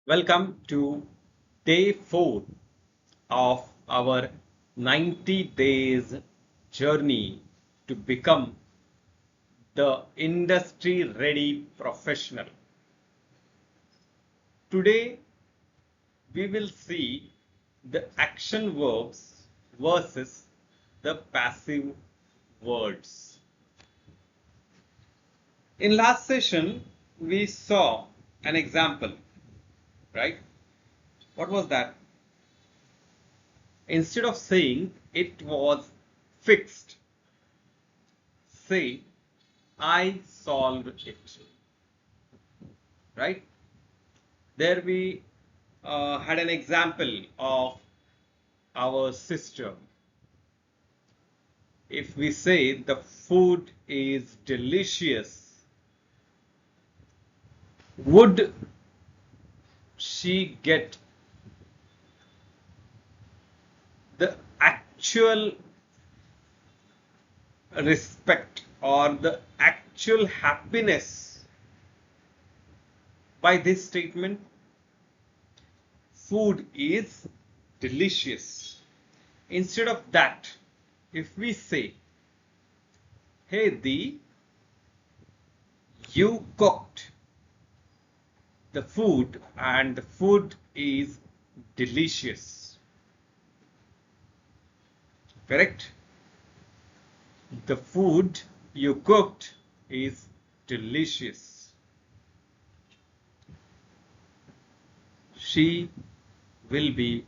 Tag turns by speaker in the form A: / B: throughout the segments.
A: Welcome to day 4 of our 90 days journey to become the industry ready professional. Today we will see the action verbs versus the passive words. In last session, we saw an example, right? What was that? Instead of saying it was fixed, say I solved it. Right? There we had an example of our sister. If we say the food is delicious, would she get the actual respect or the actual happiness by this statement? Food is delicious. Instead of that, if we say, hey Dee, you cooked the food and the food is delicious. Correct? The food you cooked is delicious. She will be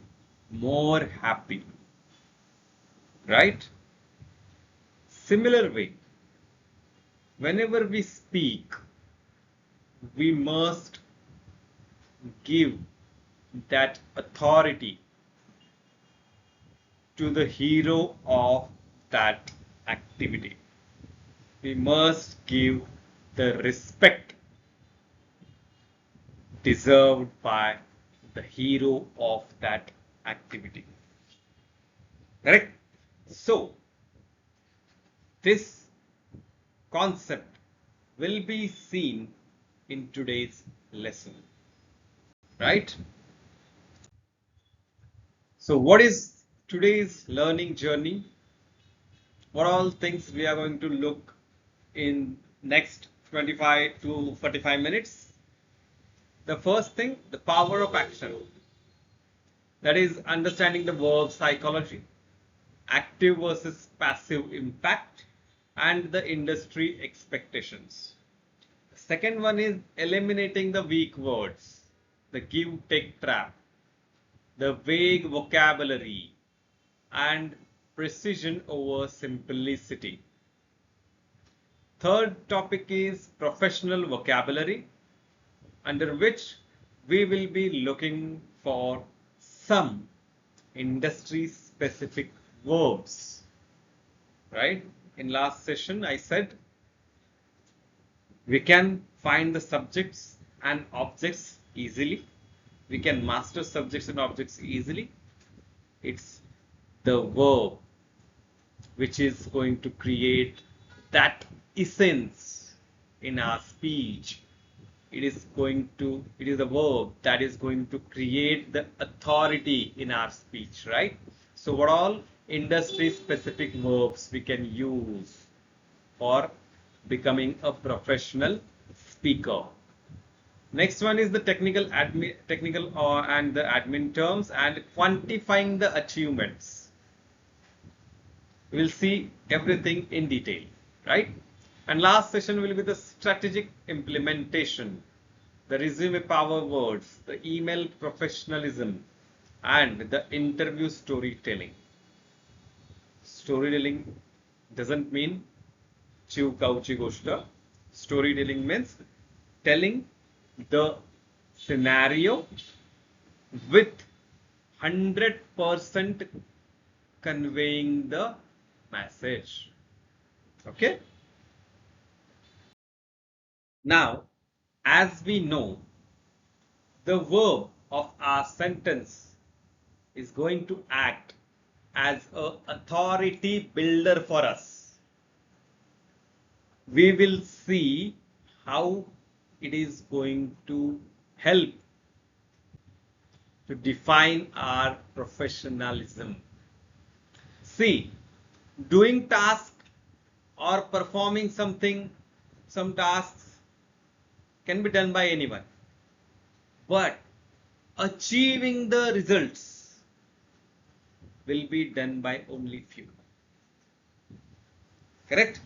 A: more happy. Right? Similar way, whenever we speak, we must give that authority to the hero of that activity. We must give the respect deserved by the hero of that activity. Correct? So, this concept will be seen in today's lesson. Right? So, what is today's learning journey? What all things we are going to look in next 25 to 45 minutes? The first thing, the power of action. That is understanding the verb psychology, active versus passive impact, and the industry expectations. The second one is eliminating the weak words, the give take trap, the vague vocabulary, and precision over simplicity. Third topic is professional vocabulary, under which we will be looking for some industry specific verbs. Right? In last session, I said we can find the subjects and objects easily. We can master subjects and objects easily. It's the verb which is going to create that essence in our speech. It is a verb that is going to create the authority in our speech, right? So what all industry specific verbs we can use for becoming a professional speaker? Next one is the technical and the admin terms and quantifying the achievements. We'll see everything in detail, right? And last session will be the strategic implementation, the resume power words, the email professionalism, and the interview storytelling. Storytelling doesn't mean chiw kauchi goshta. Storytelling means telling the scenario with 100% conveying the message. Okay? Now, as we know, the verb of our sentence is going to act as an authority builder for us. We will see how it is going to help to define our professionalism. See, doing task or performing something, some tasks can be done by anyone, but achieving the results will be done by only few. Correct?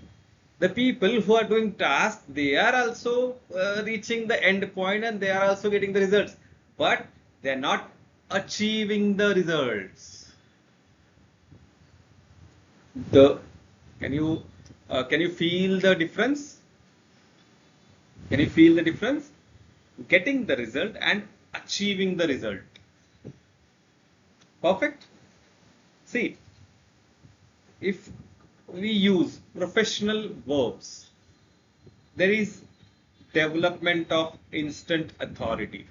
A: The people who are doing tasks, they are also reaching the end point and they are also getting the results, but they are not achieving the results. Can you feel the difference? Can you feel the difference? Getting the result and achieving the result. Perfect. See, if we use professional verbs, there is development of instant authority.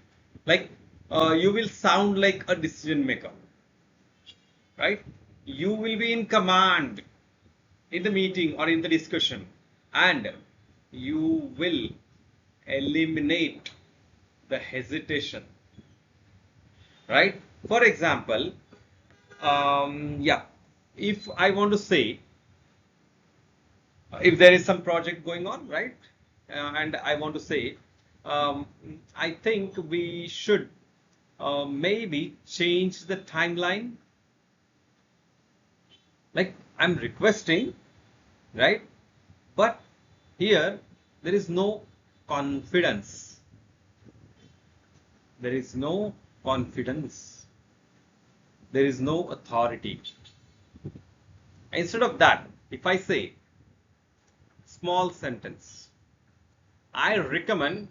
A: Like you will sound like a decision maker, right? You will be in command in the meeting or in the discussion, and you will eliminate the hesitation, right? For example, yeah, if I want to say, if there is some project going on, right, and I want to say, I think we should maybe change the timeline. Like I'm requesting, right? But here there is no confidence. There is no confidence. There is no authority. Instead of that, if I say small sentence, I recommend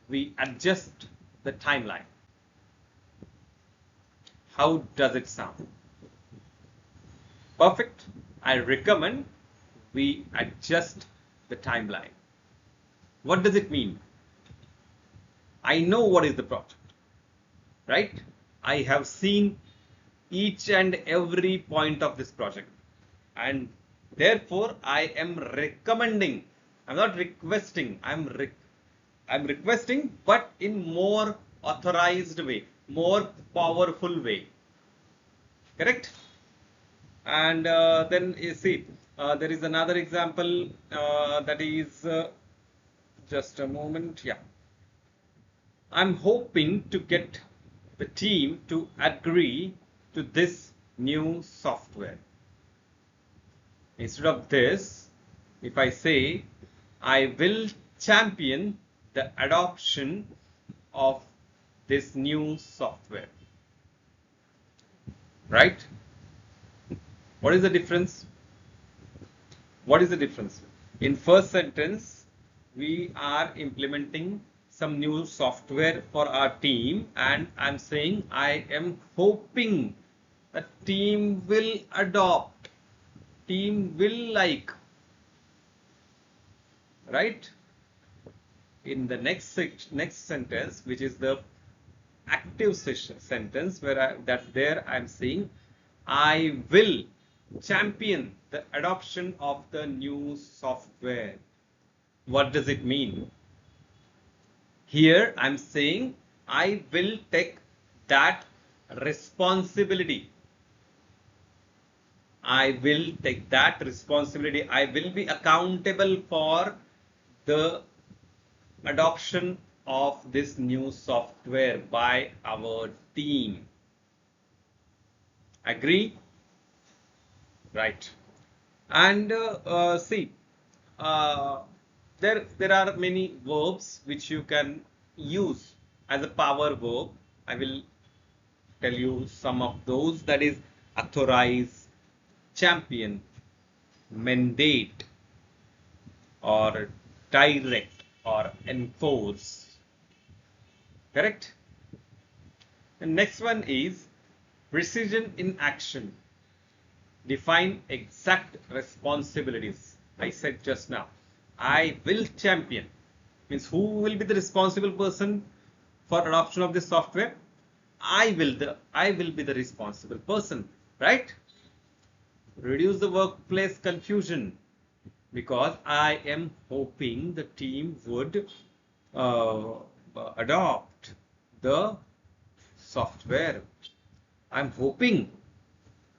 A: we adjust the timeline. How does it sound? Perfect. I recommend we adjust the timeline. What does it mean? I know what is the project, right? I have seen each and every point of this project, and therefore I am recommending. I'm not requesting. I'm requesting, but in more authorized way, more powerful way. Correct? And then you see, there is another example that is just a moment. Yeah, I'm hoping to get the team to agree to this new software. Instead of this, if I say, I will champion the adoption of this new software, right? What is the difference? What is the difference? In first sentence, we are implementing some new software for our team, and I'm saying I am hoping the team will adopt, team will like, right? In the next sentence, which is the active sentence, where I'm saying I will champion the adoption of the new software. What does it mean? Here I'm saying I will take that responsibility. I will take that responsibility. I will be accountable for the adoption of this new software by our team. Agree? Right. And see, there are many verbs which you can use as a power verb. I will tell you some of those. That is authorize, champion, mandate, or direct, or enforce. Correct? And next one is precision in action. Define exact responsibilities. I said just now, I will champion. Means who will be the responsible person for adoption of this software? I will be the responsible person, right? Reduce the workplace confusion, because I am hoping the team would adopt the software. I'm hoping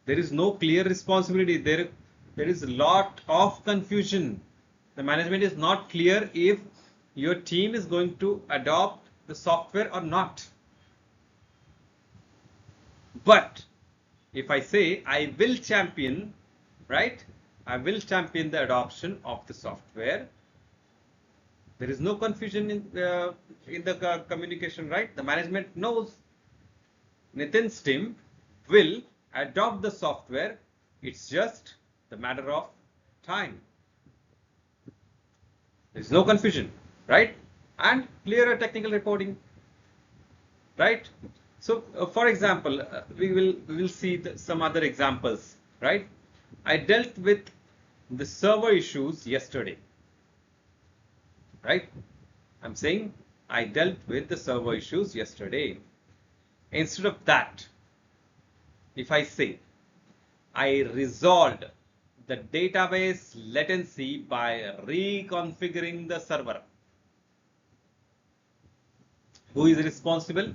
A: there is no clear responsibility. There is a lot of confusion. The management is not clear if your team is going to adopt the software or not. But if I say I will champion, right? I will champion the adoption of the software. There is no confusion in the communication, right? The management knows Nitin's team will adopt the software. It's just the matter of time. There's no confusion, right? And clearer technical reporting, right? So, for example, we will see some other examples, right? I dealt with the server issues yesterday, right? I'm saying I dealt with the server issues yesterday. Instead of that, if I say I resolved the database latency by reconfiguring the server. Who is responsible?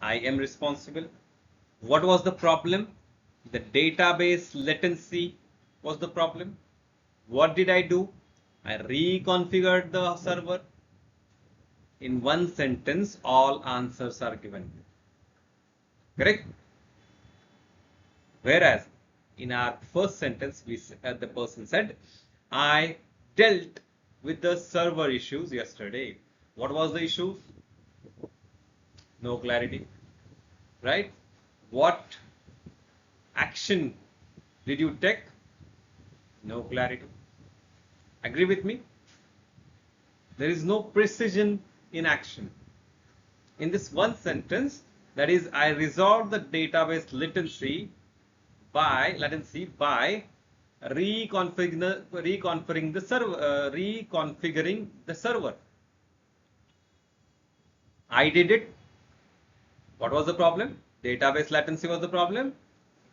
A: I am responsible. What was the problem? The database latency was the problem. What did I do? I reconfigured the server. In one sentence, all answers are given. Correct? Whereas in our first sentence, the person said, I dealt with the server issues yesterday. What was the issue? No clarity, right? What action did you take? No clarity. Agree with me? There is no precision in action. In this one sentence, that is, I resolved the database latency by reconfiguring the server. I did it. What was the problem? Database latency was the problem.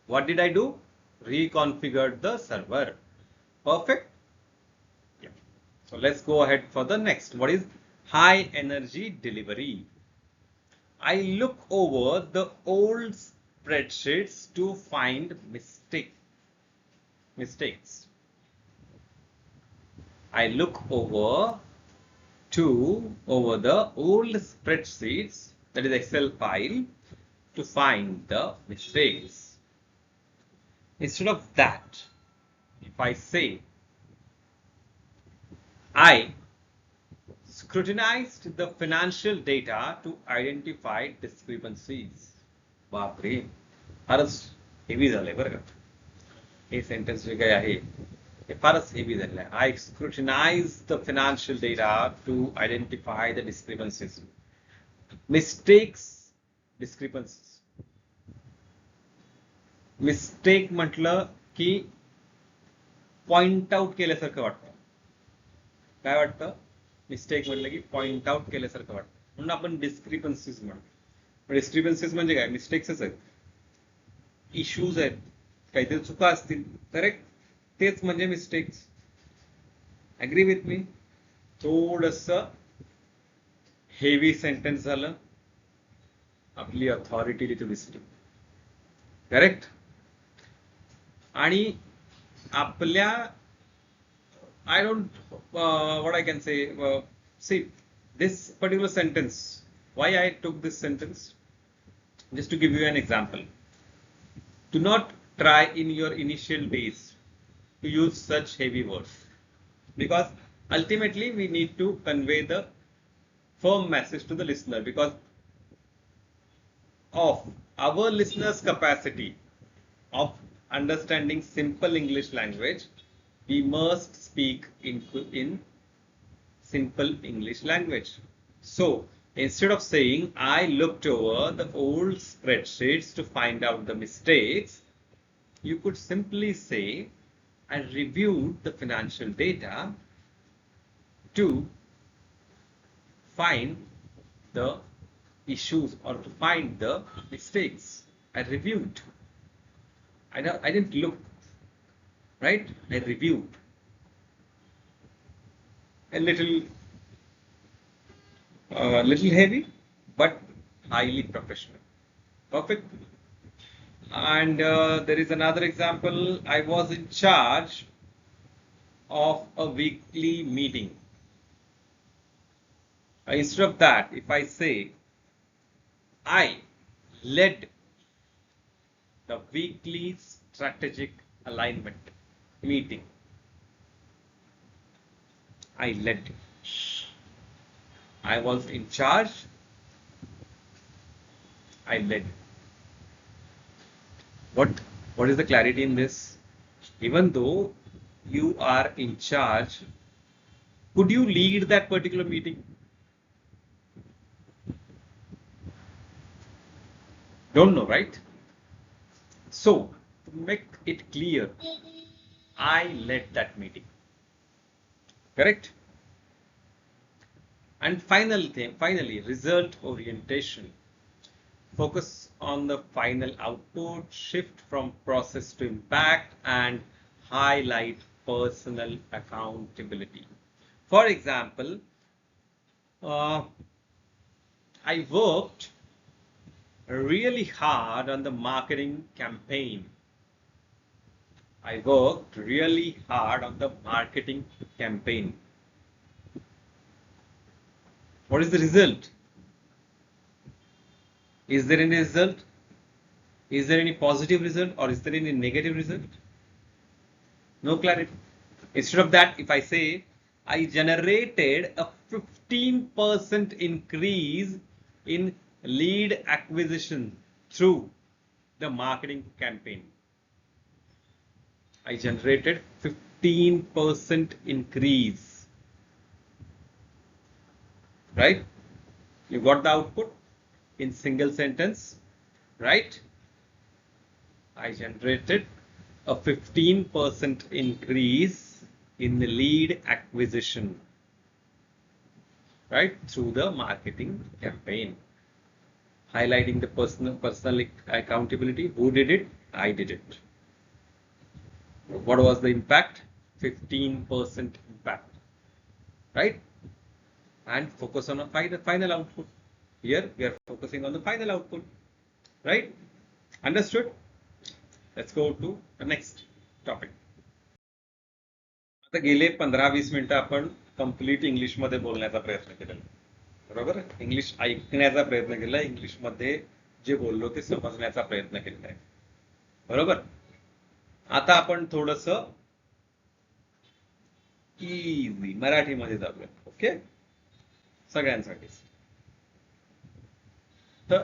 A: What did I do? Reconfigured the server. Perfect. Yeah. So let's go ahead for the next. What is high energy delivery? I look over the old spreadsheets to find mistakes. I look over the old spreadsheets, that is Excel file, to find the mistakes. Instead of that, if I say I scrutinized the financial data to identify discrepancies. बापरे, फारच heavy झालंय बरं का हे sentence जे काही आहे हे फारच heavy झालेलं आहे. I scrutinized the financial data to identify the discrepancies. Mistakes, discrepancies. Mistake म्हटलं की पॉइंट आउट केल्यासारखं वाटतं. काय वाटतं? मिस्टेक म्हटलं की पॉइंट आउट केल्यासारखं वाटतं, म्हणून आपण डिस्क्रिपन्सीज म्हणतो. डिस्क्रिपन्सीज म्हणजे काय? मिस्टेक्सच आहेत, इश्यूज आहेत, काहीतरी चुका असतील. करेक्ट? तेच म्हणजे मिस्टेक्स. Agri with me? थोडस हेवी सेंटेन्स झालं, आपली अथॉरिटी तिथे दिसली. करेक्ट? आणि आपल्या I don't, what I can say, see, this particular sentence, why I took this sentence, just to give you an example. Do not try in your initial days to use such heavy words, because ultimately we need to convey the firm message to the listener, because of our listeners' capacity of understanding simple English language. We must speak in simple English language. So instead of saying I looked over the old spreadsheets to find out the mistakes, you could simply say I reviewed the financial data to find the issues or to find the mistakes. I reviewed. I didn't look. Right? I reviewed. A little heavy, but highly professional. Perfect. And there is another example. I was in charge of a weekly meeting. Instead of that, if I say I led the weekly strategic alignment meeting, I led. I was in charge, I led. What what is the clarity in this? Even though you are in charge, could you lead that particular meeting? Don't know, right? So, to make it clear, I led that meeting. Correct? And finally, result orientation. Focus on the final output, shift from process to impact, and highlight personal accountability. For example, uh, I worked really hard on the marketing campaign. I worked really hard on the marketing campaign. What is the result? Is there any result? Is there any positive result or is there any negative result? No clarity. Instead of that, if I say I generated a 15% increase in lead acquisition through the marketing campaign. I generated 15% increase. Right? You got the output in single sentence, right? I generated a 15% increase in the lead acquisition, right, through the marketing campaign. Highlighting the personal accountability. Who did it? I did it. What was the impact? 15% impact, right? And focus on a final output. Here we are focusing on the final output, right? Understood? Let's go to the next topic. आता गेले 15-20 मिनिटं आपण complete इंग्लिशमध्ये बोलण्याचा प्रयत्न केलेला, बरोबर. English ऐकण्याचा प्रयत्न केला, इंग्लिशमध्ये जे बोललो ते समजण्याचा प्रयत्न केलेला आहे, बरोबर. आता आपण थोडस इझी मराठीमध्ये जाऊया. ओके, सगळ्यांसाठी. तर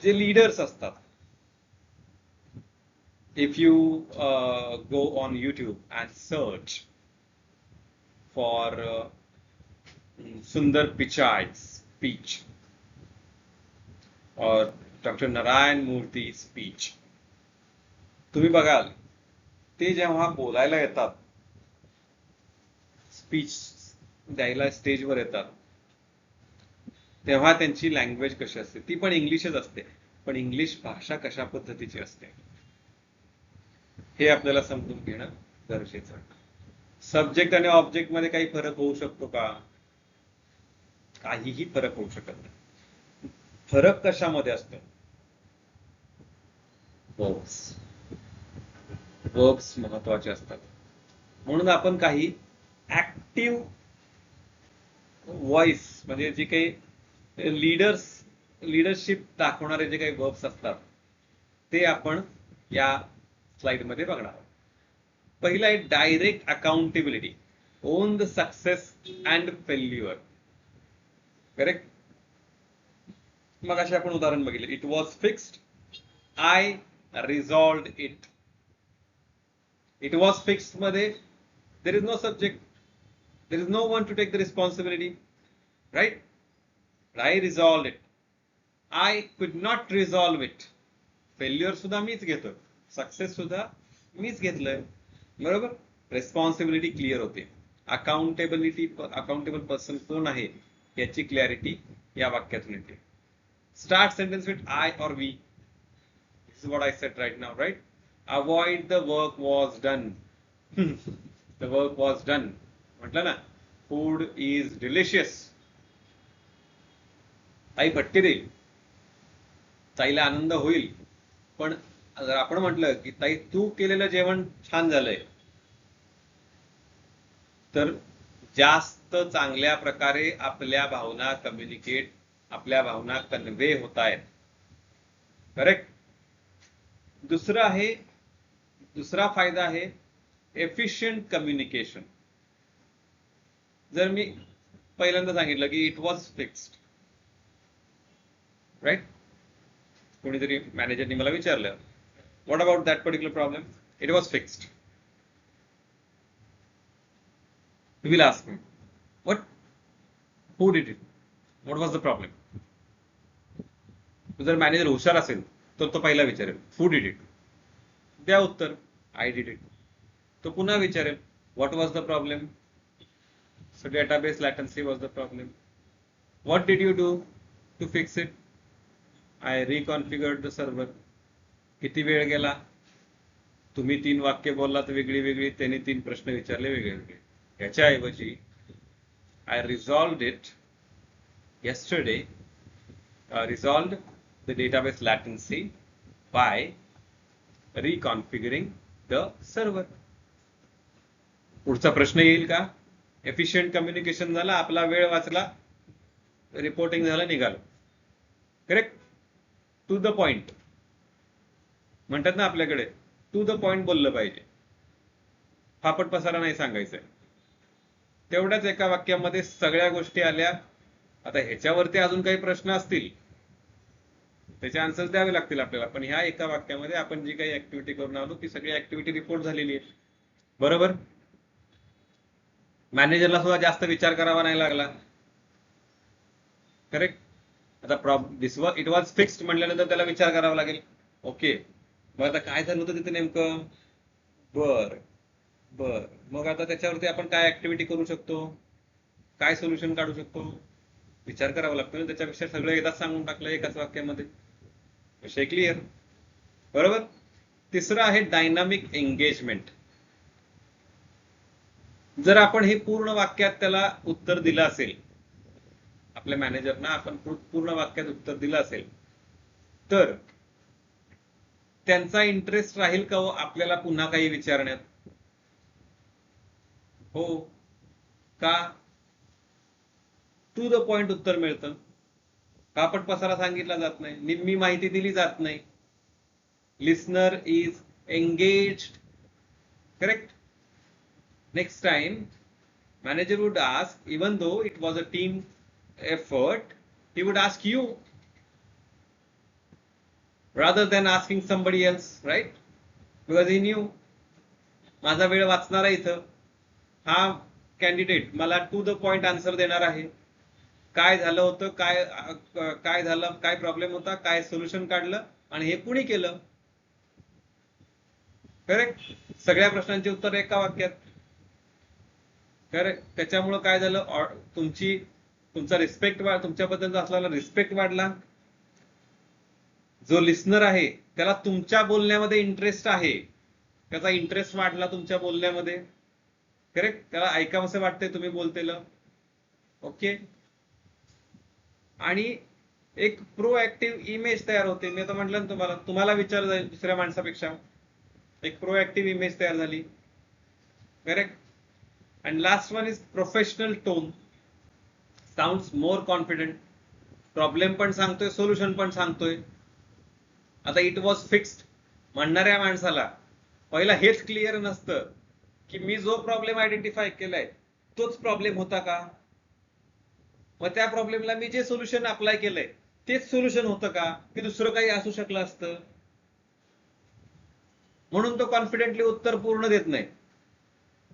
A: जे लीडर्स असतात, if you go on YouTube and search for Sundar Pichai's speech or Dr. Narayan Murthy's speech, तुम्ही बघाल ते जेव्हा बोलायला येतात, स्पीच द्यायला स्टेजवर येतात, तेव्हा त्यांची लँग्वेज कशी असते, ती पण इंग्लिशच असते, पण इंग्लिश भाषा कशा पद्धतीची असते हे आपल्याला समजून घेणं गरजेचं आहे. सब्जेक्ट आणि ऑब्जेक्ट मध्ये काही फरक होऊ शकतो का? काहीही फरक होऊ शकत नाही. फरक कशामध्ये असतो? वर्ब्स. वर्ब्स महत्वाचे असतात. म्हणून आपण काही ऍक्टिव्ह व्हॉइस म्हणजे जे काही लीडरशिप दाखवणारे जे काही वर्ब्स असतात ते आपण या स्लाइड मध्ये बघणार. पहिला आहे direct accountability. Own the success and failure. Correct. मग असे आपण उदाहरण बघितले. It was fixed, I resolved it. It was fixed मध्ये there is no subject, there is no one to take the responsibility, right. I resolved it. I could not resolve it. Failure सुद्धा मीच घेतोय, success सुद्धा मीच घेतलंय, बरोबर. Responsibility clear होते. Accountable person कोण आहे याची क्लॅरिटी या वाक्यातून येते. स्टार्ट सेंटेन्स विथ आय और we. This is what I said right now, right. Avoid the work was done. The work was done म्हटलं ना. Food is delicious. आई भट्टी देईल. ताईला आनंद होईल, पण जर आपण म्हटलं की ताई तू केलेलं जेवण छान झालंय, तर जास्त चांगल्या प्रकारे आपल्या भावना कम्युनिकेट, आपल्या भावना कन्वे होत आहेत. करेक्ट. दुसरा फायदा आहे एफिशियंट कम्युनिकेशन. जर मी पहिल्यांदा सांगितलं की इट वॉज फिक्स्ड, राईट, कोणीतरी मॅनेजरनी मला विचारलं what about that particular problem, it was fixed. You will ask me, what? Who did it? What was the problem? जर मॅनेजर हुशार असेल तर तो पहिला विचारेल who did it? द्या उत्तर, I did it. तो पुन्हा विचारेल what was the problem? So database latency was the problem. What did you do to fix it? I reconfigured the server. किती वेळ गेला? तुम्ही 3 वाक्य बोललात वेगळी वेगळी, त्यांनी 3 प्रश्न विचारले वेगळे वेगळे. याच्याऐवजी I resolved it yesterday, resolved the database latency by reconfiguring the server. पुढचा प्रश्न येईल का? एफिशियंट कम्युनिकेशन झालं, आपला वेळ वाचला, रिपोर्टिंग झालं, निघालो. करेक्ट. टू द पॉइंट म्हणतात ना आपल्याकडे, टू द पॉइंट बोललं पाहिजे, फापट पसारा नाही सांगायचंय. तेवढ्याच एका वाक्यामध्ये सगळ्या गोष्टी आल्या. आता ह्याच्यावरती अजून काही प्रश्न असतील त्याचे आन्सर्स द्यावे लागतील आपल्याला, पण ह्या एका वाक्यामध्ये आपण जी काही ऍक्टिव्हिटी करून आलो ती सगळी ऍक्टिव्हिटी रिपोर्ट झालेली आहे. बरोबर. मॅनेजरला सुद्धा जास्त विचार करावा नाही लागला. करेक्ट. आता इट वॉज फिक्स्ड म्हटल्यानंतर त्याला विचार करावा लागेल. ओके, मग आता काय झालं होतं तिथे नेमकं? बर, मग आता त्याच्यावरती आपण काय ऍक्टिव्हिटी करू शकतो, काय सोल्युशन काढू शकतो, विचार करावा लागतो ना. त्याच्यापेक्षा सगळं एकदाच सांगून टाकलं एकाच वाक्यामध्ये, विषय क्लिअर. बरोबर. तिसरं आहे डायनामिक एंगेजमेंट. जर आपण हे पूर्ण वाक्यात त्याला उत्तर दिलं असेल, आपल्या मॅनेजरना आपण पूर्ण वाक्यात उत्तर दिलं असेल, तर त्यांचा इंटरेस्ट राहील का हो आपल्याला पुन्हा काही विचारण्यात? हो का? टू द पॉइंट उत्तर मिळतं, कापट पसारा सांगितला जात नाही, निम्मी माहिती दिली जात नाही. Listener is engaged. Correct. Next time manager would ask, even though it was a team effort, he would ask you rather than asking somebody else, right? Because he knew माझा वेळ वाचणार आहे इथं, हा कॅन्डिडेट मला टू द पॉइंट आन्सर देणार आहे. काय झालं होतं, काय झालं, काय प्रॉब्लेम होता, काय सोल्युशन काढलं, आणि हे कुणी केलं. करेक्ट. सगळ्या प्रश्नांची उत्तर एका वाक्यात. करेक्ट. त्याच्यामुळं काय झालं, तुमचा रिस्पेक्ट, तुमच्याबद्दलचा असलेला रिस्पेक्ट वाढला. जो लिस्नर आहे त्याला तुमच्या बोलण्यामध्ये इंटरेस्ट आहे, त्याचा इंटरेस्ट वाढला तुमच्या बोलण्यामध्ये. करेक्ट. त्याला ऐकावंसं वाटतंय तुम्ही बोलतेलं. ओके. आणि एक प्रोएक्टिव्ह इमेज तयार होते. मी आता म्हटलं ना तुम्हाला विचार जाईल दुसऱ्या माणसापेक्षा, एक प्रोएक्टिव्ह इमेज तयार झाली. Correct. And last one is professional tone. Sounds more confident. Problem पण सांगतोय, सोल्युशन पण सांगतोय. आता इट वॉज फिक्स्ड म्हणणाऱ्या माणसाला पहिला हेच क्लिअर नसतं की मी जो प्रॉब्लेम आयडेंटिफाय केलाय तोच प्रॉब्लेम होता का, मग त्या प्रॉब्लेमला मी जे सोल्युशन अप्लाय केलंय तेच सोल्युशन होतं का, की दुसरं काही असू शकलं असतं. म्हणून तो कॉन्फिडेंटली उत्तर पूर्ण देत नाही.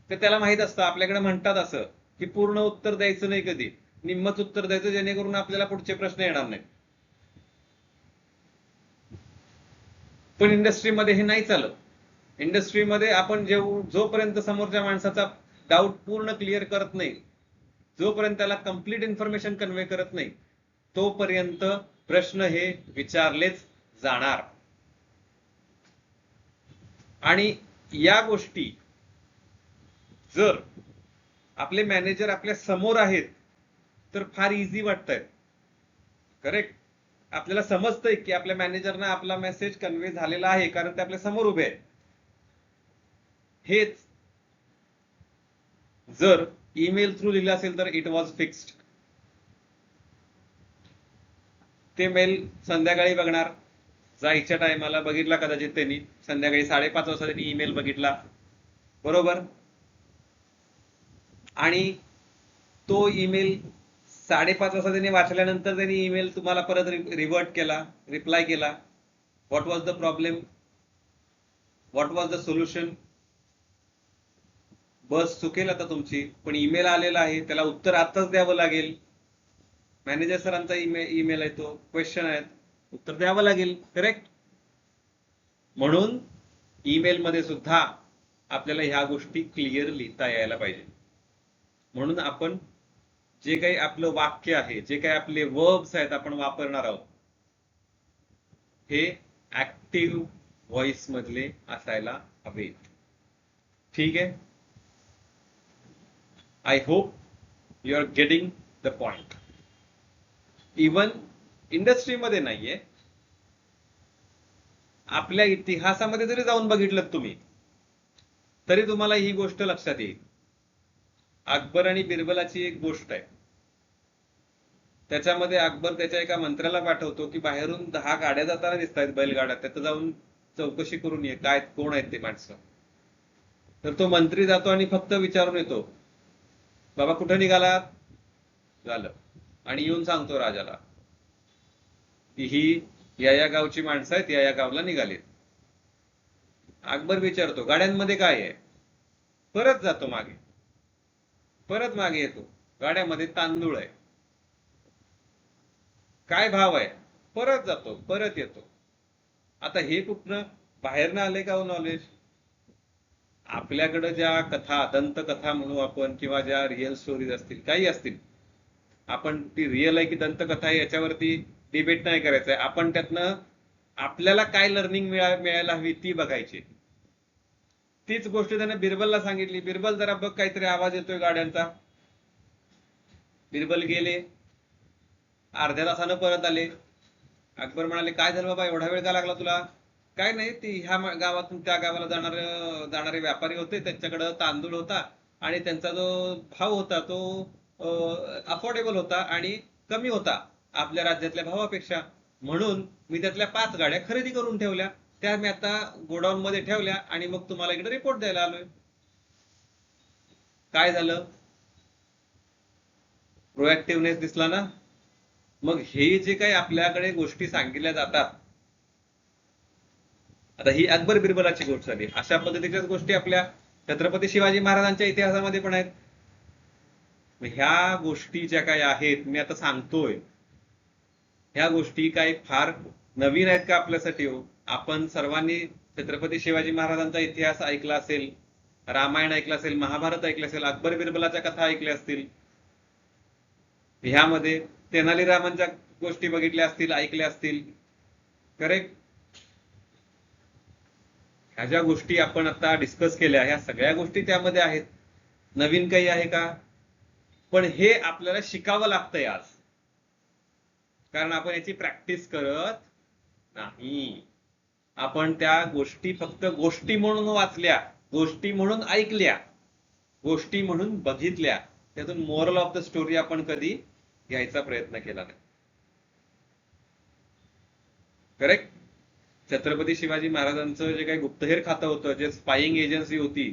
A: तर त्याला माहित असतं, आपल्याकडे म्हणतात असं की पूर्ण उत्तर द्यायचं नाही, कधी निम्मच उत्तर द्यायचं, जेणेकरून आपल्याला पुढचे प्रश्न येणार नाही. पण इंडस्ट्रीमध्ये हे नाही चालत. इंडस्ट्रीमध्ये आपण जोपर्यंत समोरच्या माणसाचा डाऊट पूर्ण क्लिअर करत नाही, जोपर्यंत त्याला कंप्लीट इन्फॉर्मेशन कन्वे करत नाही, तोपर्यंत प्रश्न हे विचारलेच जाणार. आणि या गोष्टी जर आपले मॅनेजर आपल्या समोर आहेत तर फार इझी वाटतंय. करेक्ट. आपल्याला समजतंय की आपल्या मॅनेजरना आपला मेसेज कन्वे झालेला आहे, कारण ते आपल्या समोर उभे आहे. हेच जर ईमेल थ्रू लिहिलं असेल तर इट वॉज फिक्स्ड. ते मेल संध्याकाळी बघणार, जायच्या टायमाला बघितला कदाचित त्यांनी, संध्याकाळी 5:30 वाजता त्यांनी ईमेल बघितला, बरोबर. आणि तो ईमेल 5:30 वाजता त्यांनी वाचल्यानंतर त्यांनी ईमेल तुम्हाला परत रिव्हर्ट केला, रिप्लाय केला. What was the problem, what was the solution. बस चुकेल आता तुमची, पण ईमेल आलेला आहे, त्याला उत्तर आताच द्यावं लागेल. मॅनेजर सरांचा ईमेल आहे, तो क्वेश्चन आहेत, उत्तर द्यावं लागेल. करेक्ट. म्हणून ईमेल मध्ये सुद्धा आपल्याला ह्या गोष्टी क्लिअर लिहिता यायला पाहिजे. म्हणून आपण जे काही आपलं वाक्य आहे, जे काही आपले वर्ब्स आहेत आपण वापरणार आहोत, हे ऍक्टिव्ह व्हॉइस मधले असायला हवेत. ठीक आहे. I hope you are getting the point. Even इंडस्ट्रीमध्ये नाहीये, आपल्या इतिहासामध्ये जरी जाऊन बघितलं तुम्ही तरी तुम्हाला ही गोष्ट लक्षात येईल. अकबर आणि बिरबलाची एक गोष्ट आहे. त्याच्यामध्ये अकबर त्याच्या एका मंत्र्याला पाठवतो की बाहेरून 10 गाड्या जाताना दिसत आहेत, बैलगाड्या, त्यात जाऊन चौकशी करून ये, काय कोण आहेत ते माणसं. तर तो मंत्री जातो आणि फक्त विचारून येतो, बाबा कुठं निघालात, झालं. आणि येऊन सांगतो राजाला की ही या गावची माणसं आहेत, या गावला निघालीत. अकबर विचारतो गाड्यांमध्ये काय आहे, परत जातो मागे, परत मागे येतो, गाड्यामध्ये तांदूळ आहे. काय भाव आहे, परत जातो, परत येतो. आता हे कुठनं बाहेरनं आले का नॉलेज. आपल्याकडे ज्या कथा, दंतकथा म्हणू आपण, किंवा ज्या रिअल स्टोरीज असतील, काही असतील, आपण ती रिअल आहे की दंतकथा आहे याच्यावरती डिबेट नाही करायचंय. आपण त्यातनं आपल्याला काय लर्निंग मिळायला हवी ती बघायची. तीच गोष्ट त्याने बिरबलला सांगितली. बिरबल जरा बघ, काहीतरी आवाज येतोय गाड्यांचा. बिरबल गेले, अर्ध्या तासानं परत आले. अकबर म्हणाले काय झालं बाबा, एवढा वेळ का लागला तुला. काय नाही, ती ह्या गावातून त्या गावाला जाणारे व्यापारी होते, त्यांच्याकडे तांदूळ होता आणि त्यांचा जो भाव होता तो अफोर्डेबल होता आणि कमी होता आपल्या राज्यातल्या भावापेक्षा, म्हणून मी त्यातल्या 5 गाड्या खरेदी करून ठेवल्या, त्या मी आता गोडाऊन मध्ये ठेवल्या आणि मग तुम्हाला इकडे रिपोर्ट द्यायला आलोय. काय झालं, प्रोएक्टिव्हनेस दिसला ना. मग हे जे काही आपल्याकडे गोष्टी सांगितल्या जातात, आता ही अकबर बिरबलाची गोष्ट झाली, अशा पद्धतीच्याच गोष्टी आपल्या छत्रपती शिवाजी महाराजांच्या इतिहासामध्ये पण आहेत. ह्या गोष्टी ज्या काही आहेत मी आता सांगतोय, ह्या गोष्टी काही फार नवीन आहेत का आपल्यासाठी हो. आपण सर्वांनी छत्रपती शिवाजी महाराजांचा इतिहास ऐकला असेल, रामायण ऐकलं असेल, महाभारत ऐकलं असेल, अकबर बिरबलाच्या कथा ऐकल्या असतील, ह्यामध्ये तेनालीरामांच्या गोष्टी बघितल्या असतील, ऐकल्या असतील. करेक्ट. ह्या ज्या गोष्टी आपण आता डिस्कस केल्या, ह्या सगळ्या गोष्टी त्यामध्ये आहेत. नवीन काही आहे का. पण हे आपल्याला शिकावं लागतंय आज, कारण आपण याची प्रॅक्टिस करत नाही. आपण त्या गोष्टी फक्त गोष्टी म्हणून वाचल्या, गोष्टी म्हणून ऐकल्या, गोष्टी म्हणून बघितल्या, त्यातून मोरल ऑफ द स्टोरी आपण कधी घ्यायचा प्रयत्न केला नाही. करेक्ट. छत्रपती शिवाजी महाराजांचं जे काही गुप्तहेर खातं होतं, जे स्पाईंग एजन्सी होती,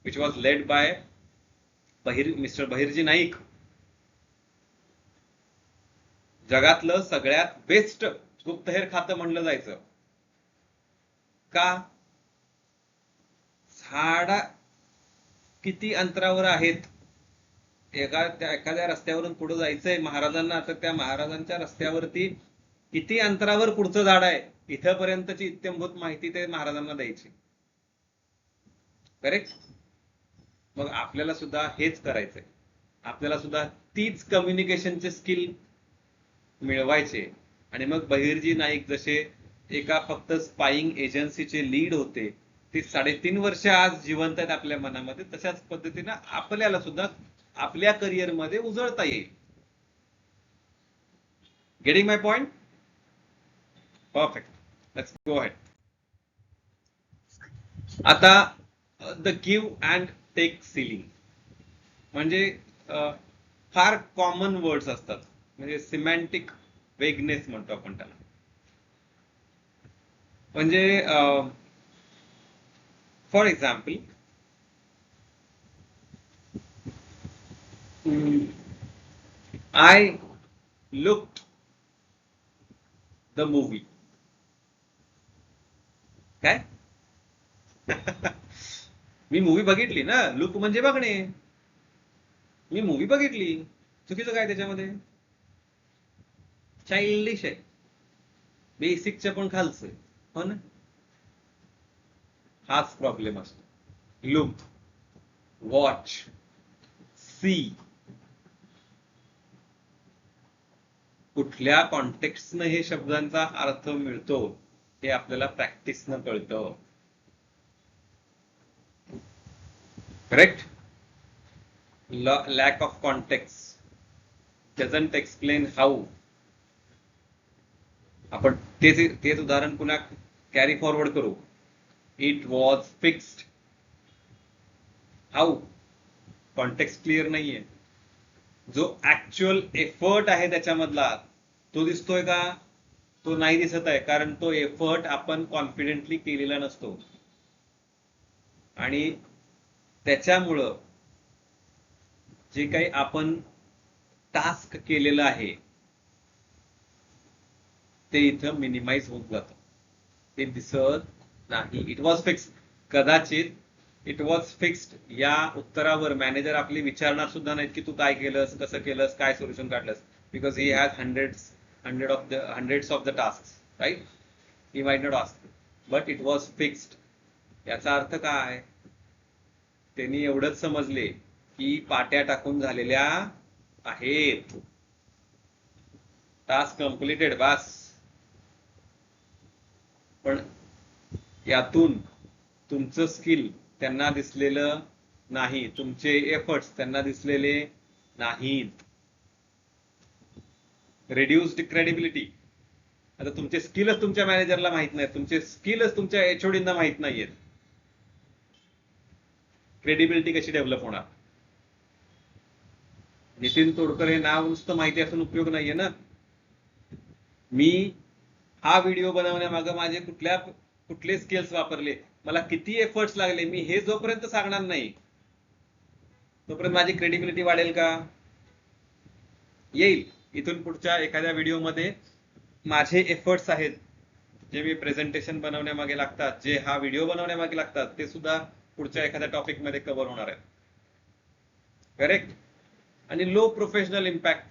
A: which was led by mister Bahirji Naik, जगातलं सगळ्यात बेस्ट गुप्तहेर खातं म्हणलं जायचं. का. झाडा किती अंतरावर आहेत, एखाद्या रस्त्यावरून पुढे जायचंय महाराजांना, तर त्या महाराजांच्या रस्त्यावरती किती अंतरावर पुढचं झाड आहे, इथपर्यंतची इत्यंभूत माहिती ते महाराजांना द्यायची. करेक्ट. मग आपल्याला सुद्धा हेच करायचंय, आपल्याला सुद्धा तीच कम्युनिकेशनचे स्किल मिळवायचे. आणि मग बहिर्जी नाईक जसे एका फक्त स्पाईंग एजन्सीचे लीड होते, ती 3.5 वर्ष आज जिवंत आहेत आपल्या मनामध्ये, तशाच पद्धतीने आपल्याला सुद्धा आपल्या करिअर मध्ये उजळता येईल. Getting my point. Perfect. Let's go ahead. आता the give and take ceiling म्हणजे फार कॉमन वर्ड्स असतात, म्हणजे सिमॅन्टिक वेगनेस म्हणतो आपण त्याला. म्हणजे for example, I looked the movie. काय? मी मूवी बघितली ना. लुक म्हणजे बघणे. मी मूवी बघितली. चुकीचं काय त्याच्यामध्ये? चाइल्डिश आहे, बेसिकच्या पण खालचं आहे, हो ना. हाच प्रॉब्लेम असतो. लुक, वॉच, सी, कुठल्या कॉन्टेक्स्टनं हे शब्दांचा अर्थ मिळतो हे आपल्याला प्रॅक्टिसनं कळतं. Correct. Lack of context doesn't explain how. आपण तेच उदाहरण पुन्हा कॅरी फॉरवर्ड करू. It was fixed. How? Context clear नाहीये. जो ऍक्च्युअल एफर्ट आहे त्याच्यामधला तो दिसतोय का? तो नाही दिसत आहे, कारण तो एफर्ट आपण कॉन्फिडेंटली केलेला नसतो आणि त्याच्यामुळं जे काही आपण टास्क केलेलं आहे ते इथं मिनिमाइज होऊन जातं, ते दिसत नाही. It was fixed. कदाचित इट वॉज फिक्स्ड या उत्तरावर मॅनेजर आपली विचारणार सुद्धा नाहीत की तू काय केलंस, कसं केलंस, काय सोल्युशन काढलंस, because he has hundreds of the task, right. He might not ask, but it was fixed. याचा अर्थ काय? त्यांनी एवढंच समजले की पाट्या टाकून झालेल्या आहेत, टास्क कम्प्लिटेड, बस. पण यातून तुमचं स्किल त्यांना दिसलेलं नाही, तुमचे एफर्ट्स त्यांना दिसलेले नाहीत. Reduced credibility. आता तुमचे स्किलच तुमच्या मॅनेजरला माहित नाहीत, तुमचे स्किलच तुमच्या एचओडींना माहित नाहीयेत, क्रेडिबिलिटी कशी डेव्हलप होणार? नितीन तोडकर हे नाव नुसतं माहिती असून उपयोग नाहीये ना. मी हा व्हिडिओ बनवण्यामागे माझे कुठले स्किल्स वापरले, मला किती एफर्ट्स लागले, मी हे जोपर्यंत सांगणार नाही तोपर्यंत माझी क्रेडिबिलिटी वाढेल का? येईल. इथून पुढच्या एखाद्या व्हिडिओमध्ये माझे एफर्ट्स आहेत जे मी प्रेझेंटेशन बनवण्यामागे लागतात, जे हा व्हिडिओ बनवण्यामागे लागतात, ते सुद्धा पुढच्या एखाद्या टॉपिक मध्ये कव्हर होणार आहेत. करेक्ट. आणि लो प्रोफेशनल इम्पॅक्ट.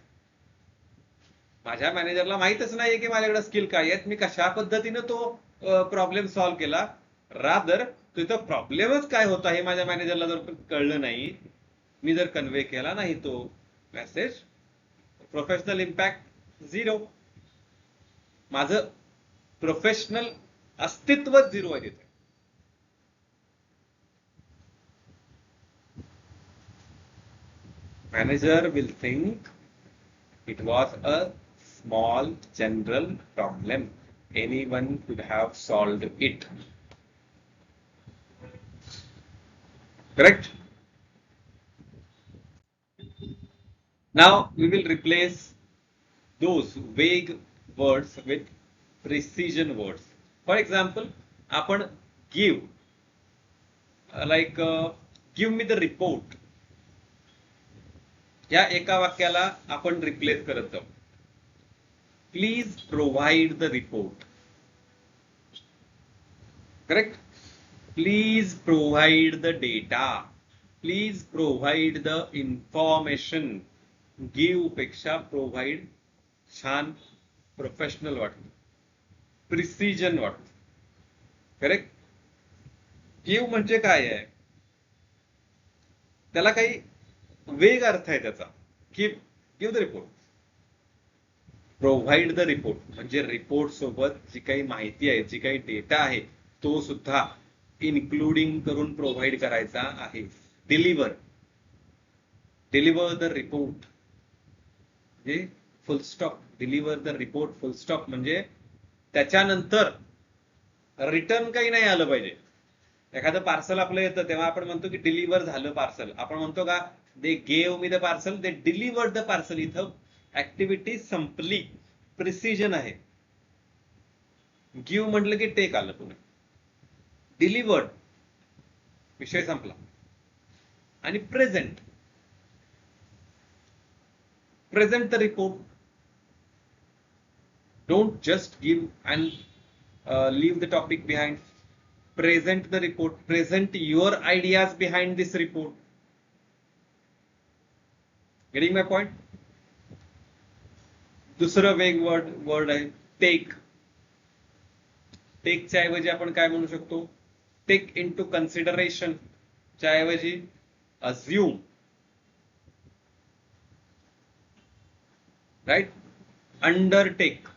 A: माझ्या मॅनेजरला माहितच नाहीये की माझ्याकडे स्किल काय आहेत, मी कशा पद्धतीने तो प्रॉब्लेम सॉल्व्ह केला. रादर तिथं प्रॉब्लेमच काय होता हे माझ्या मॅनेजरला जर कळलं नाही, मी जर कन्वे केला नाही तो मेसेज, प्रोफेशनल इम्पॅक्ट झिरो. माझं प्रोफेशनल अस्तित्वच झिरो आहे तिथे. Manager will think it was a small general problem, anyone could have solved it. Correct. Now we will replace those vague words with precision words. For example, आपण give, like give me the report, या एका वाक्याला आपण replace करत जाऊ. Please provide the report. Correct. Please provide the data. Please provide the information. Give पेक्षा provide छान professional वाटतं, precision वाटतं. करेक्ट. गिव्ह म्हणजे काय आहे? त्याला काही वेग अर्थ आहे त्याचा. Give the report. Provide the report म्हणजे रिपोर्ट सोबत जी काही माहिती आहे, जी काही डेटा आहे, तो सुद्धा इन्क्लुडिंग करून प्रोव्हाइड करायचा आहे. डिलिव्हर द रिपोर्ट म्हणजे full stop. Deliver the report full stop म्हणजे त्याच्यानंतर रिटर्न काही नाही आलं पाहिजे. एखादं पार्सल आपलं येतं तेव्हा आपण म्हणतो की डिलिव्हर झालं पार्सल. आपण म्हणतो का they gave me the parcel, they delivered the parcel. इथं ऍक्टिव्हिटी संपली, प्रिसिजन आहे. गिव्ह म्हटलं की टेक आलं, तुम्ही डिलिव्हर्ड, विषय संपला. आणि present the report. Don't just give and leave the topic behind. Present the report. Present your ideas behind this report. Getting my point? दुसरं वेग वर्ड आहे टेक. टेकच्या ऐवजी आपण काय म्हणू शकतो? टेक इन टू कन्सिडरेशन च्या ऐवजी assume. Right? Undertake.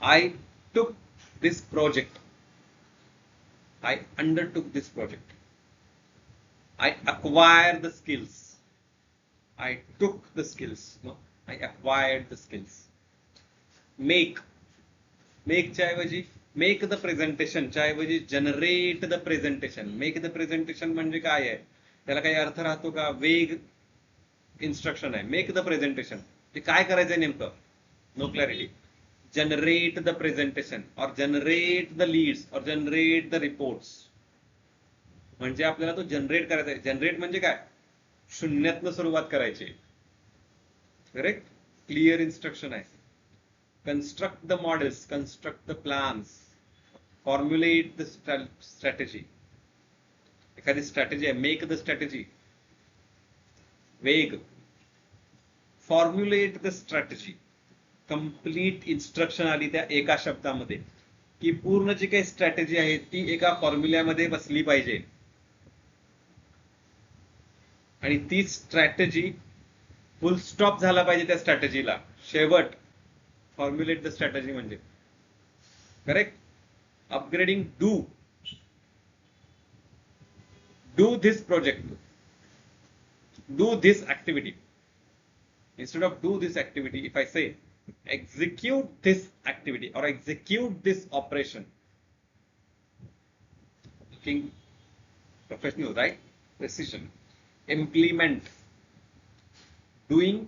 A: I took this project. I undertook this project. I acquired the skills. I took the skills. No, I acquired the skills. Make च्या ऐवजी मेक द प्रेझेंटेशन च्या ऐवजी generate the presentation. Make the presentation म्हणजे काय आहे? त्याला काही अर्थ राहतो का? वेग इन्स्ट्रक्शन आहे. मेक द प्रेझेंटेशन ते काय करायचंय नेमकं? No clarity. Generate the presentation or generate the leads or generate the reports. म्हणजे आपल्याला तो जनरेट करायचा आहे. जनरेट म्हणजे काय? शून्यातनं सुरुवात करायची. करेक्ट? क्लिअर इन्स्ट्रक्शन आहे. Construct the models, construct the plans, formulate the strategy. एखादी स्ट्रॅटेजी आहे, मेक द स्ट्रॅटेजी. वेग, formulate the strategy. Complete instruction आली त्या एका शब्दामध्ये की पूर्ण जी काही स्ट्रॅटेजी आहे ती एका फॉर्म्युल्यामध्ये बसली पाहिजे. आणि ती स्ट्रॅटेजी फुल स्टॉप झाला पाहिजे त्या स्ट्रॅटेजीला. शेवट. फॉर्म्युलेट द स्ट्रॅटेजी म्हणजे correct. Upgrading. Do this project, do this activity. Instead of do this activity, if I say execute this activity or execute this operation. Looking professional, right? Precision. Implement. Doing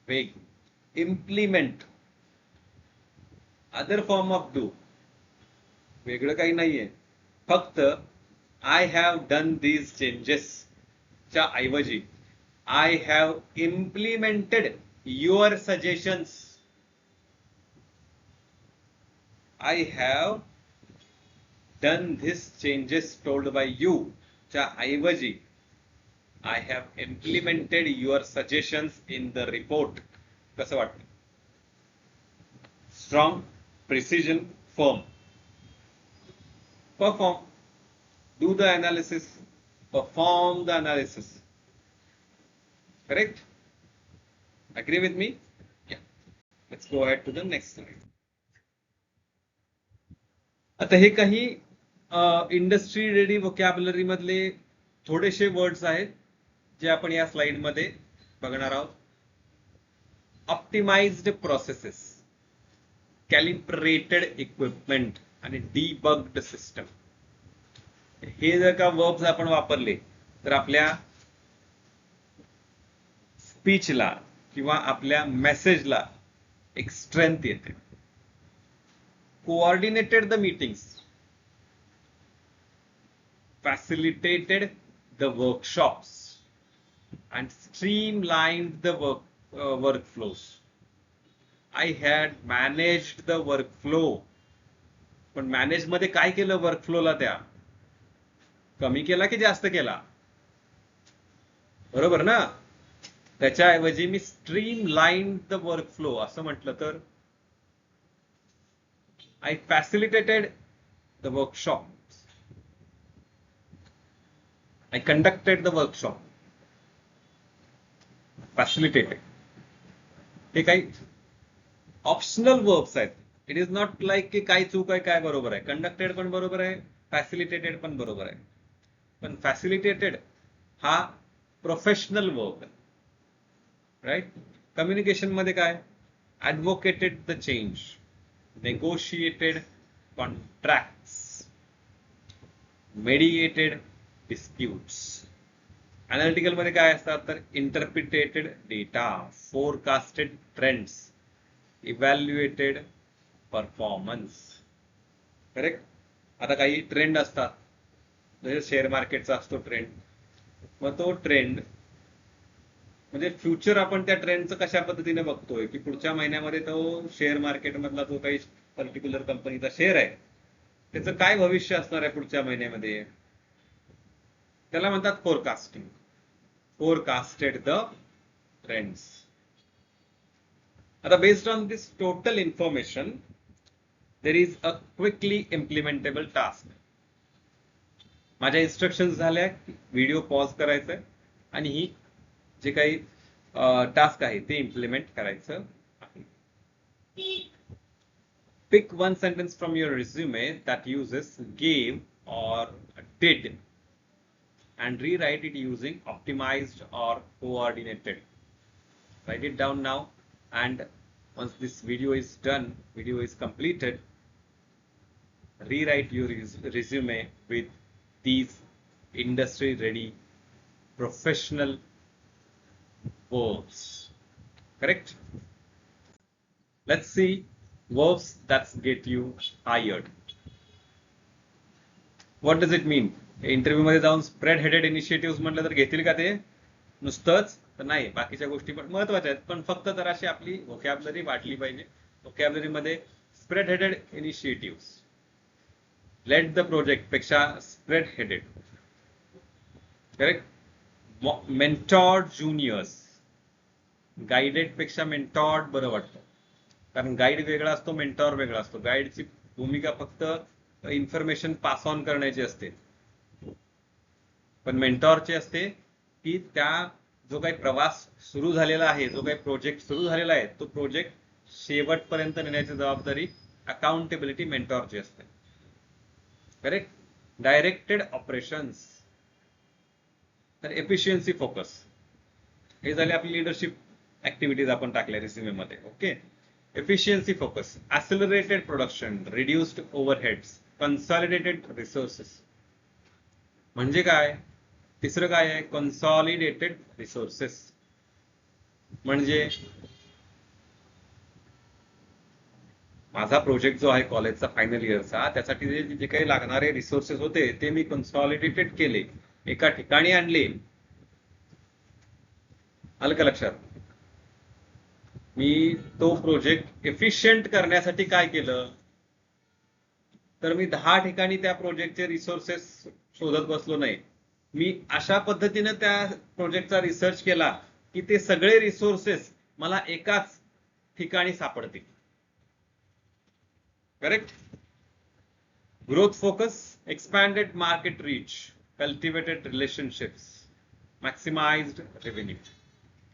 A: vague. Implement. Other form of do. वेगळं काही नाहीये. फक्त I have done these changes च्या ऐवजी I have implemented your suggestions. I have done these changes told by you च्या ऐवजी I have implemented your suggestions in the report. कसं वाटतं? Strong, precision, firm. Perform. Do the analysis. Perform the analysis. Correct? Agree with me? Yeah. Let's go ahead to the next slide. आता हे काही industry ready vocabulary मधले थोडेसे words आहेत जे आपण या slide मध्ये बघणार आहोत. ऑप्टिमाइज्ड प्रोसेसेस, कॅलिब्रेटेड इक्विपमेंट आणि डीबग्ड सिस्टम. हे जर का वर्ब्स आपण वापरले तर आपल्या स्पीचला किंवा आपल्या मेसेजला एक स्ट्रेंथ येते. Coordinated the meetings, facilitated the workshops and streamlined the workflows. I had managed the workflow. पण मॅनेज मध्ये काय केलं? वर्कफ्लोला त्या कमी केला की जास्त केला? बरोबर ना? त्याच्याऐवजी मी स्ट्रीमलाइन्ड द वर्कफ्लो असं म्हटलं तर I facilitated the workshop. I conducted the workshop. Facilitated. हे काही ऑप्शनल वर्ब्स आहेत. इट इज नॉट लाईक की काय चूक आहे काय बरोबर आहे. कंडक्टेड पण बरोबर आहे, फॅसिलिटेटेड पण बरोबर आहे. पण फॅसिलिटेटेड हा प्रोफेशनल वर्ब आहे. राईट? कम्युनिकेशन मध्ये काय? Advocated the change. negotiated contracts, mediated disputes. Analytical मध्ये काय असतात तर interpreted data, forecasted trends, evaluated performance. Correct. आता काही ट्रेंड असतात, जसे शेअर मार्केटचा असतो ट्रेंड. मग तो ट्रेंड म्हणजे फ्युचर आपण त्या ट्रेंडचं कशा पद्धतीने बघतोय की पुढच्या महिन्यामध्ये तो शेअर मार्केटमधला जो काही पर्टिक्युलर कंपनीचा शेअर आहे त्याचं काय भविष्य असणार आहे पुढच्या महिन्यामध्ये, त्याला म्हणतात फोरकास्टिंग. Forecasted the trends. आता based on this total information there is a quickly implementable task. माझ्या इन्स्ट्रक्शन्स झाल्या, व्हिडिओ पॉज करायचा आणि ही जे काही टास्क आहे ते इम्प्लिमेंट करायचं आहे. Pick one sentence from your resume that uses gave or did and rewrite it using optimized or coordinated. Write it down now, and once this video is completed, rewrite your resume with these industry ready professional verbs. Correct? Let's see verbs that get you hired. What does it mean? Interview मध्ये जाऊन spread headed initiative म्हटलं तर घेतील का ते नुसतंच? तर नाही, बाकीच्या गोष्टी पण महत्वाच्या आहेत, पण फक्त जराशी आपली व्होकॅब्युलरी वाढली पाहिजे. व्होकॅब्युलरी मध्ये spread headed initiative, let the project पेक्षा spread headed. Correct. Mentored juniors, guided पेक्षा मेंटॉर्ड बरं वाटतं, कारण गाईड वेगळा असतो, मेंटॉर वेगळा असतो. गाईडची भूमिका फक्त इन्फॉर्मेशन पास ऑन करण्याची असते, पण मेंटॉरची असते की त्या जो काही प्रवास सुरू झालेला आहे, जो काही प्रोजेक्ट सुरू झालेला आहे, तो प्रोजेक्ट शेवटपर्यंत नेण्याची जबाबदारी, अकाउंटेबिलिटी मेंटॉरची असते. करेक्ट. डायरेक्टेड ऑपरेशन्स, तर एफिशियन्सी फोकस. हे झाले आपली लिडरशिप ऍक्टिव्हिटीज आपण टाकल्या रिझ्युमे मध्ये. Okay. Efficiency focus, accelerated production, reduced overheads, consolidated resources. म्हणजे काय? तिसरं काय आहे? Consolidated resources. म्हणजे माझा प्रोजेक्ट जो आहे कॉलेजचा फायनल इयरचा, त्यासाठी जे काही लागणारे रिसोर्सेस होते ते मी कन्सॉलिडेटेड केले, एका ठिकाणी आणले. आलं का लक्षात? मी तो प्रोजेक्ट एफिशियंट करण्यासाठी काय केलं, तर मी 10 ठिकाणी त्या प्रोजेक्टचे रिसोर्सेस शोधत बसलो नाही. मी अशा पद्धतीने त्या प्रोजेक्टचा रिसर्च केला की ते सगळे रिसोर्सेस मला एकाच ठिकाणी सापडतील. Correct. Growth focus, expanded market reach, cultivated relationships, maximised revenue.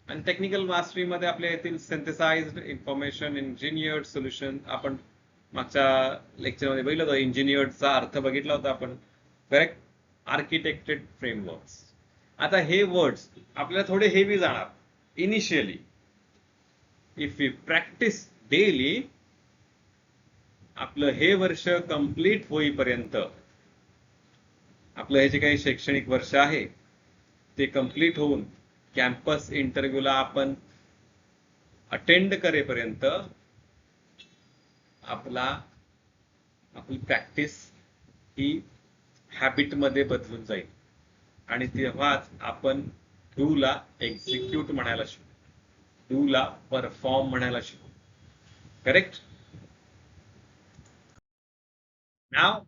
A: आणि टेक्निकल मास्टरी मध्ये आपल्या येथील सिंथेसाइज्ड इन्फॉर्मेशन, इंजिनियर्ड सोल्युशन. आपण मागच्या लेक्चरमध्ये बघितलं होतं, इंजिनियर्डचा अर्थ बघितला होता आपण. करेक्ट. आर्किटेक्टेड फ्रेमवर्क्स. आता हे वर्ड्स आपल्याला थोडे हेवी जाणार initially. If you practice daily, आपलं हे वर्ष कंप्लीट होईपर्यंत, आपलं हे जे काही शैक्षणिक वर्ष आहे ते कंप्लीट होऊन कॅम्पस इंटरव्ह्यूला आपण अटेंड करेपर्यंत आपली प्रॅक्टिस ही हॅबिट मध्ये बदलून जाईल, आणि तेव्हाच आपण डू ला एक्झिक्यूट म्हणायला शिकू, डू ला परफॉर्म म्हणायला शिकू. Correct. Now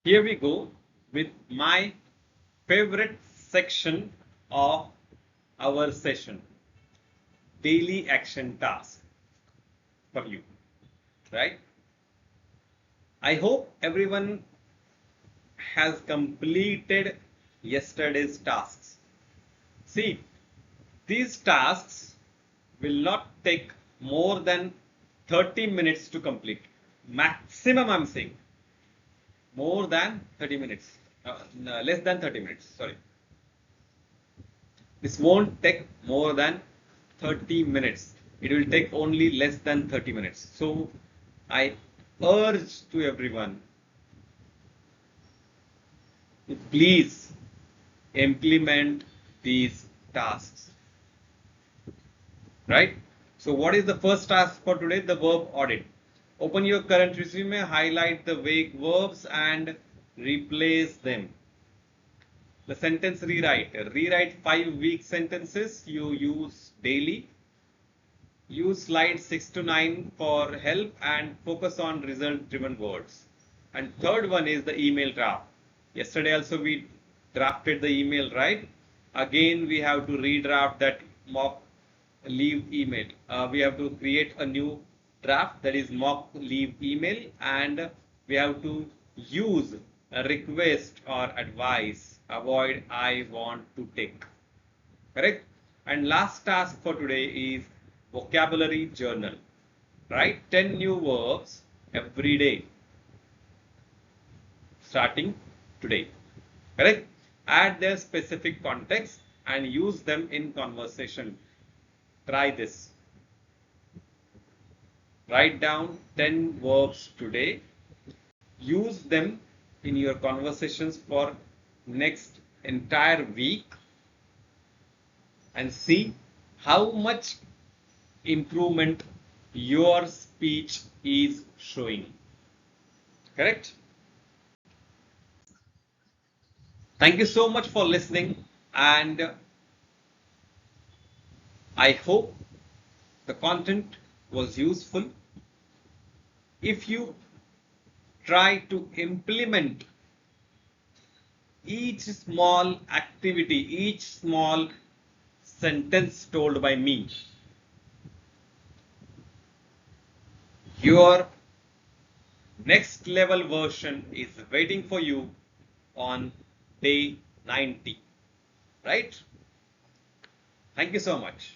A: here we go with my favorite section of our session, daily action task for you, right? I hope everyone has completed yesterday's tasks. See, these tasks will not take more than 30 minutes to complete. Maximum, I'm saying. More than 30 minutes. Less than 30 minutes, sorry. This won't take more than 30 minutes. It will take only less than 30 minutes. So, I urge to everyone to please implement these tasks, right? So what is the first task for today? The verb audit. Open your current resume, highlight the vague verbs and replace them. The sentence rewrite. Rewrite 5 weak sentences you use daily. Use slides 6 to 9 for help and focus on result driven words. And third one is the email draft. Yesterday also we drafted the email, right? Again, we have to redraft that mock leave email. We have to create a new draft, that is mock leave email, and we have to use a request or advice. Avoid I want to take. Correct? And last task for today is vocabulary journal. Write 10 new verbs every day starting today. Correct? Add their specific context and use them in conversation. Try this. Write down 10 verbs today. Use them in your conversations for next entire week and see how much improvement your speech is showing. Correct? Thank you so much for listening, and I hope the content was useful. If you try to implement each small activity, each small sentence told by me, your next level version is waiting for you on day 90, right? Thank you so much.